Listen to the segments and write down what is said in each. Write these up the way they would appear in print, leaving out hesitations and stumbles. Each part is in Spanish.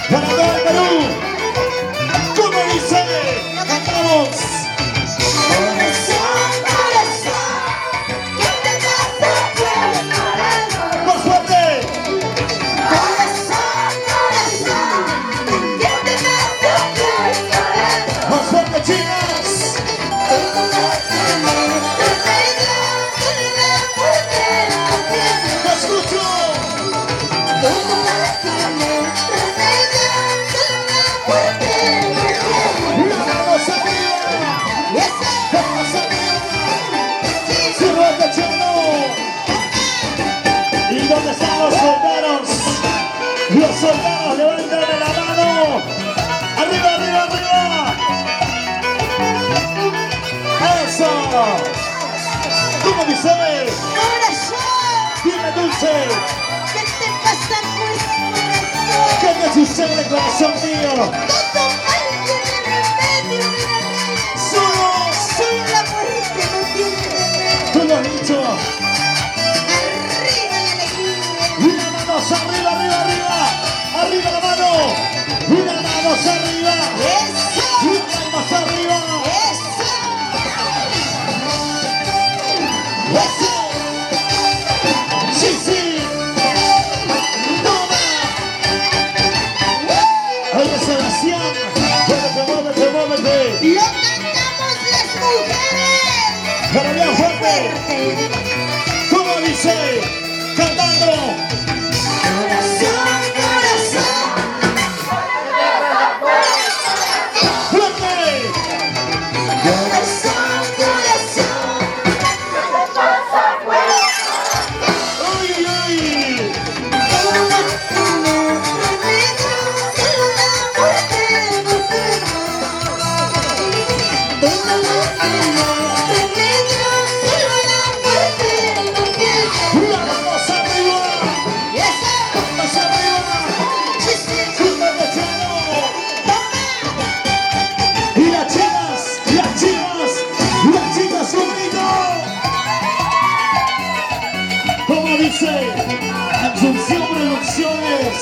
Para todo el Perú, como dice, cantamos. Corazón, corazón, que te pasa corazón. Más fuerte. Corazón, corazón, que te pasa corazón. Más fuerte, chicas. Lo escucho. ¿Dónde están los soldados? Los soldados, levanten la mano. Arriba, arriba, arriba. Eso. ¿Cómo dice? Corazón, Dime, dulce. ¿qué te pasa pues, corazón? ¿Qué te sucede, corazón mío? Todo mal tiene remedio, mira, Solo. solo la muerte no tiene remedio. Tú lo has dicho. Arriba la alegría. Una manos arriba, arriba, arriba. Arriba la mano. Una manos arriba. Eso, Una manos arriba. eso. Eso. Sí, sí. Toma. Oye, Sebastián. Muévete, muévete, muévete. Lo cantamos las mujeres. Pero bien fuerte. ¿Cómo dice? Cantando. Corazón, corazón. Fuerte. Corazón, corazón. Uy, uy, uy. Todo mal tiene remedio, solo la muerte no tiene. Todo mal tiene remedio, solo la muerte no tiene. Una manos arriba. Eso, Manos arriba. sí, sí. Súbete, chino. Y las chicas, un grito. ¿Cómo dice? Asunción Producciones.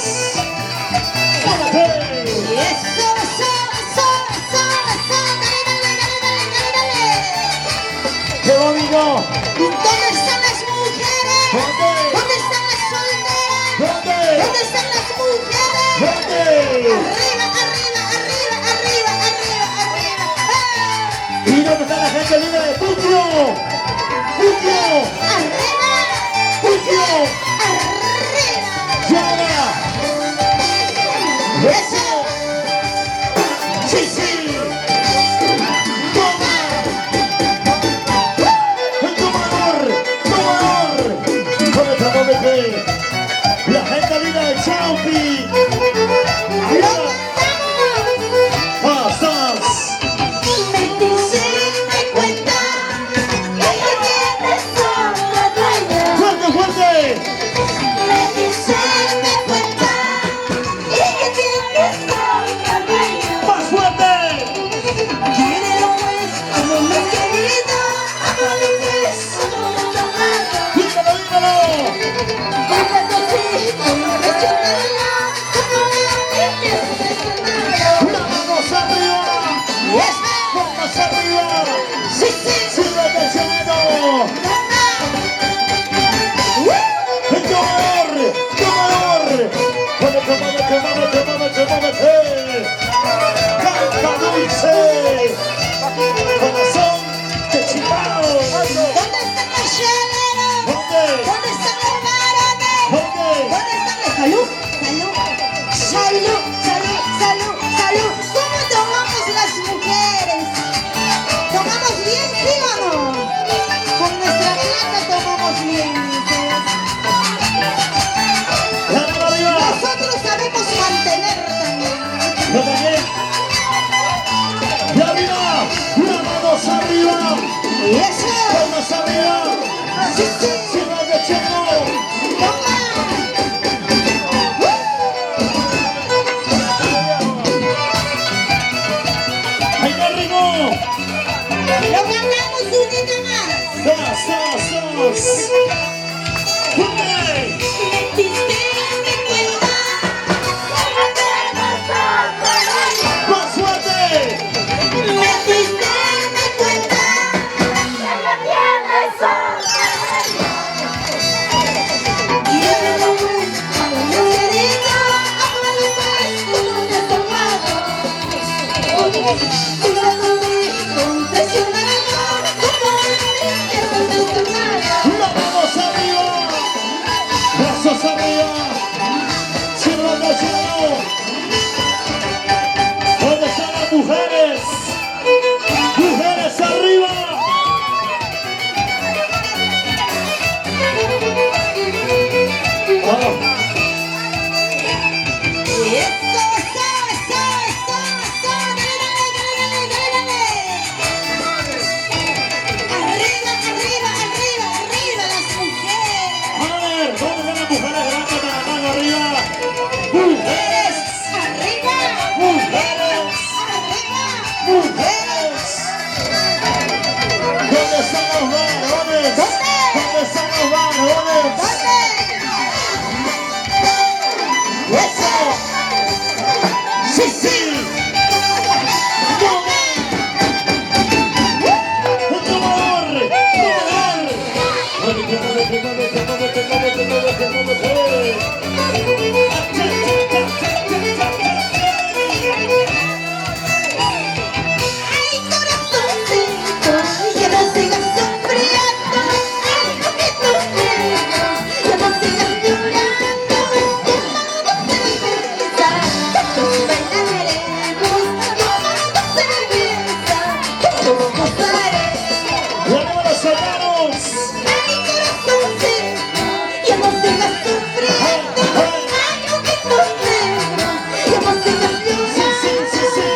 ¡Fuerte! Eso, eso, eso, eso, dale, dale. ¡Qué bonito! ¿Dónde están las mujeres? ¡Fuerte! ¿Dónde están las solteras? ¡Fuerte! ¿Dónde están las mujeres? ¡Fuerte! Arriba, arriba, arriba, arriba, arriba, arriba. ¡Ah! ¿Y dónde está la gente linda de Puquio? ¡Puquio! Arriba, ¡Puquio! arriba. ¡Llama! Eso, ¡Sí, sí! ¡Toma! ¡Toma amor! ¡Toma amor! ¡Cómete, cómete! La gente linda de Chaupi. lo ¡Arriba! cantamos. ¡Pasas! Me dice, me cuenta, ella tiene sola dueña. ¡Fuerte, fuerte! Me dice, me cuenta, ella tiene sola dueña. ¡Más fuerte! Quiere un juez como mi querido, amor y beso como un amado. ¡Dímelo, dímelo! Con la cosita, como resolverla, como la niña se ¡Una manos arriba! Yes, ¡Manos arriba! sí, sí. ¡Súbete, chileno! ¿Dónde están los cheleros? ¿Dónde están los varones? ¿Dónde están los salud? Salud, salud, salud, salud, salud. ¿Cómo tomamos las mujeres? ¿Tomamos bien, sí o no? Con nuestra plata tomamos bien. Nosotros sabemos mantener también. Yo también. Y arriba, las manos arriba. Y eso. Palmas arriba. Sí, sí. Cierra de chino. Toma. ¡Ay, qué rico! Lo ganamos un día más. ¡Dos! ¡Fuerte! Metiste en mi cuenta. ¡Más fuerte! Metiste en mi cuenta. Y yo te lo voy a una querida. Amado pues, como te has amado. Y lo doy con traicionado. Como antes que no te has amado. ¡Las manos arriba! ¡Brazos arriba! ¡Cierra de chino! ¿Dónde están las mujeres? ¡Mujeres arriba! ¡Vamos! Y eso, arriba, arriba, arriba, arriba las mujeres. A ver, ¿dónde están las mujeres? Levanten la mano arriba. Mujeres, arriba, mujeres, arriba, mujeres. ¿Dónde están los varones? ¿Dónde? ¿Dónde están los varones? ¿Dónde? ¡Eso! ¡Sí, sí! ¡Otro valor! ¡Muévete! Ay, corazoncito, ya no sigas sufriendo. Ay, ojitos negros, ya no sigas llorando. Todos bailaremos, todos cerveza, todos gozaremos. ¡Y arriba los soldados! Ay, corazoncito, ya no sigas sufriendo. Ay, ojitos negros, ya no sigas ¡Sí, sí, llorando. sí, sí!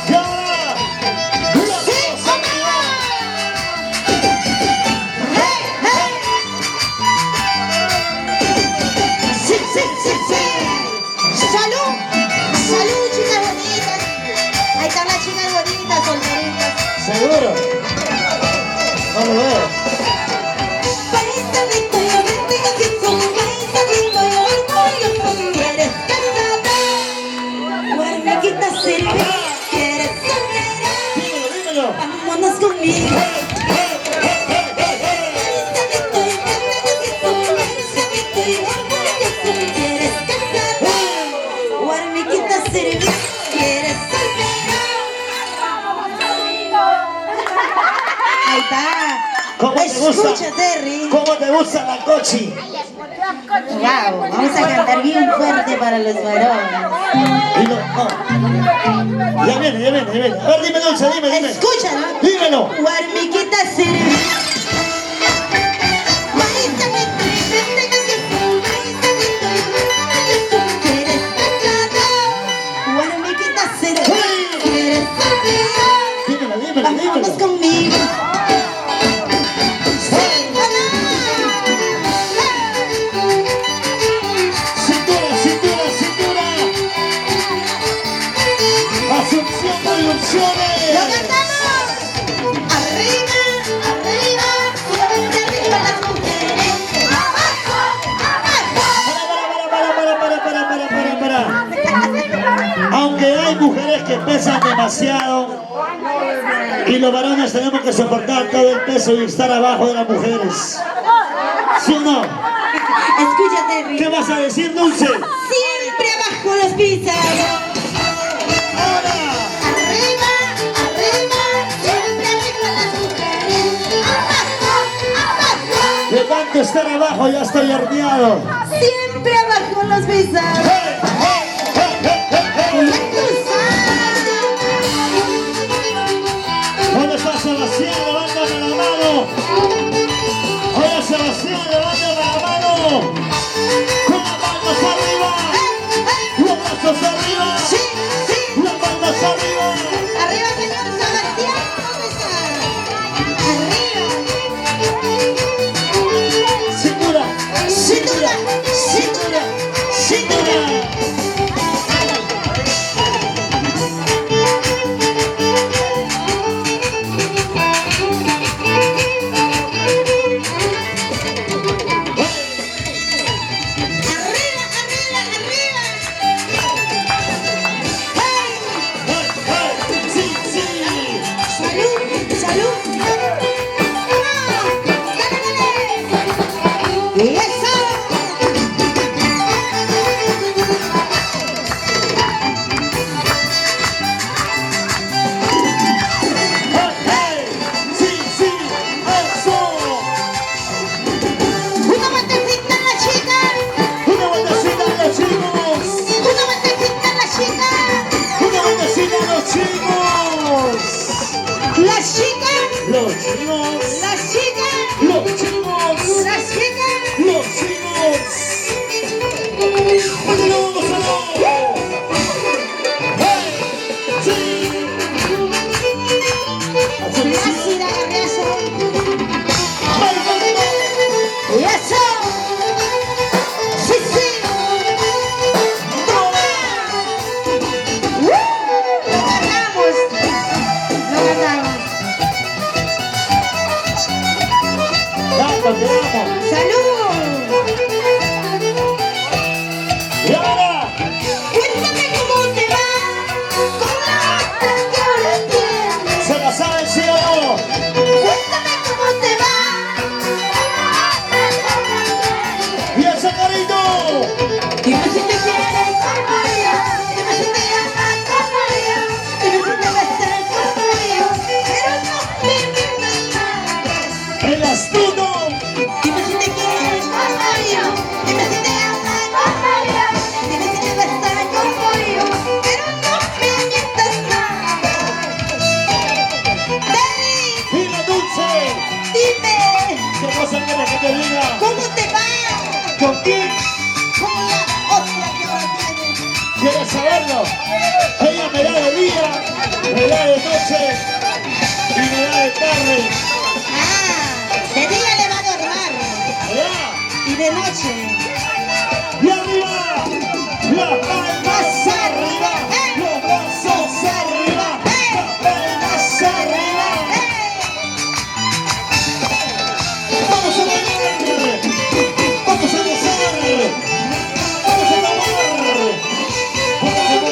¡Y ahora! ¡Las manos arriba! ¡Sí, sí, sí, sí! ¡Salud! ¡Salud, chicas bonitas! Ahí están las chicas bonitas, solteritas. ¿Seguro? No lo veo. Paisadito, yo me tengo que son paisadito, yo orgulloso que eres casada. Guarniquita Silvia, que eres soltera. Dímelo, dímelo. Vámonos conmigo. Paisadito, yo me tengo que son paisadito, yo orgulloso que eres casada. Guarniquita Silvia, que eres soltera. Ahí está. ¿Cómo te gusta? Escucha, Terry. ¿Cómo te gusta la cochi? Wow, vamos a cantar bien fuerte para los varones. Y no, no. Ya viene, ya viene, ya viene. A ver, dime, Dulce, dime. Escúchalo. Dímelo. Guarmiquita Silvia. Guarmiquita Silvia. Dímelo, dímelo, Vámonos dímelo. conmigo. Cintura, cintura, cintura. Asunción de ilusiones. ¡Lo cantamos! Arriba, arriba, siempre arriba las mujeres. Abajo, abajo. Para. Aunque hay mujeres que pesan demasiado y los varones tenemos que soportar todo el peso y estar abajo de las mujeres. ¿Sí o no? Escúchate, ¿Qué Rick. vas a decir, Dulce? Sí pisados. Ahora. Arriba, arriba, siempre arriba las mujeres. Abajo, abajo, De tanto estar abajo ya estoy horneado. siempre abajo los pisados. ¡Hey, hey, hey, hey, hey, hey! Ya tú sabes. ¿Dónde está Sebastián? Levántame la mano. Oye, Sebastián, levántame la mano. Con las manos arriba. Los brazos arriba. Sí, sí. Las manos arriba. Arriba, señor Sebastián, ¿dónde está? Arriba. Cintura. Cintura, cintura, cintura. Arriba, arriba, arriba. ¡Hey! Hey, hey, sí, sí. ¡Salud! ¡Salud! ¡Vamos! ¡Dale, dale! ¡Y eso! Hey, hey, sí, sí. Eso. ¡Una vueltecita en la chica! Una vueltecita a los chicos. ¡Una vueltecita en la chica! Una vueltecita a los chicos. ¡Las chicas! Los chicos. ¡Las chicas! Los chicos. ¡Las chicas! Los chicos. ¡Vámonos, vámonos! ¡Hey! ¡Sí! Así, sí. ¡Ácida, Garriazo! ¡Ay, ay, ay! ¡Y eso! ¡Sí, sí! ¡Toma! ¡Lo ganamos! ¡Lo ganamos! ¡Vamos, vamos! ¡Salud! ¡Y ahora! Cuéntame cómo te va con la otra que ahora tienes. ¿Se la saben, sí o no? Cuéntame cómo te va. ¡Y el sacarito! Dime si te quieres como yo. Dime si te amas como yo. Dime si te besas como yo. Pero no me mientas más. ¡El astuto! Dime si te quieres como yo. Dime si te amas como yo. Dime si te besas como yo. Pero no me mientas más. Dani, ¡Y la dulce! dime, ¿Qué cosa quieres que te diga? ¿cómo te va ¿Con quién? con la otra que ahora tienes? ¿Quieres saberlo? Ella me da de día, me da de noche y me da de tarde. Ah, de día le va a dormir ¡Allá! y de noche. ¡Y arriba! ¡Las palmas arriba! ¡Los brazos arriba! ¡Las palmas arriba! ¡Vamos a bailar! ¡Vamos a gozar! ¡Vamos a tomar! ¡Vamos!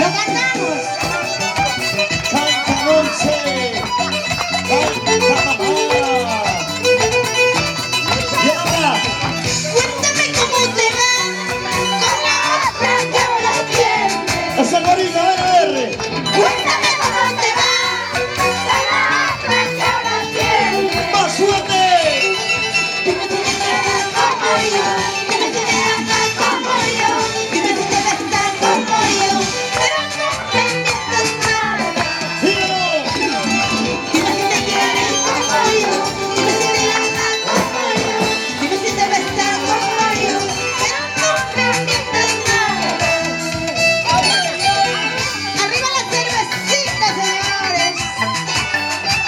¡Lo ganamos! ¡Canta dulce! ¡Canta mamá! ¡Y ahora! Cuéntame cómo te va con la otra que ahora tienes. ¡Esa gorila, a ver! Cuéntame cómo te va con la otra que ahora tienes. ¡Más fuerte! Dime si te quieres como yo. Dime si te amas como yo. Dime si te besas como yo. Pero no me mientas nada. ¡Dígalo! Dime si te quieres como yo. Dime si te amas como yo. Dime si te besas como yo. Pero no me mientas nada. Arriba la cervecita, señores.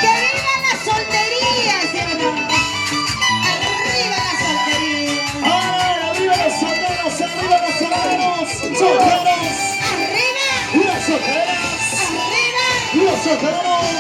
Que viva la soltería, ¿sí o no? Arriba la soltería. ¡Ahora! ¡Arriba los solteros! ¡Arriba los solteros! ¡Solteros! Arriba, ¡Las solteras! arriba. ¡Los solteros!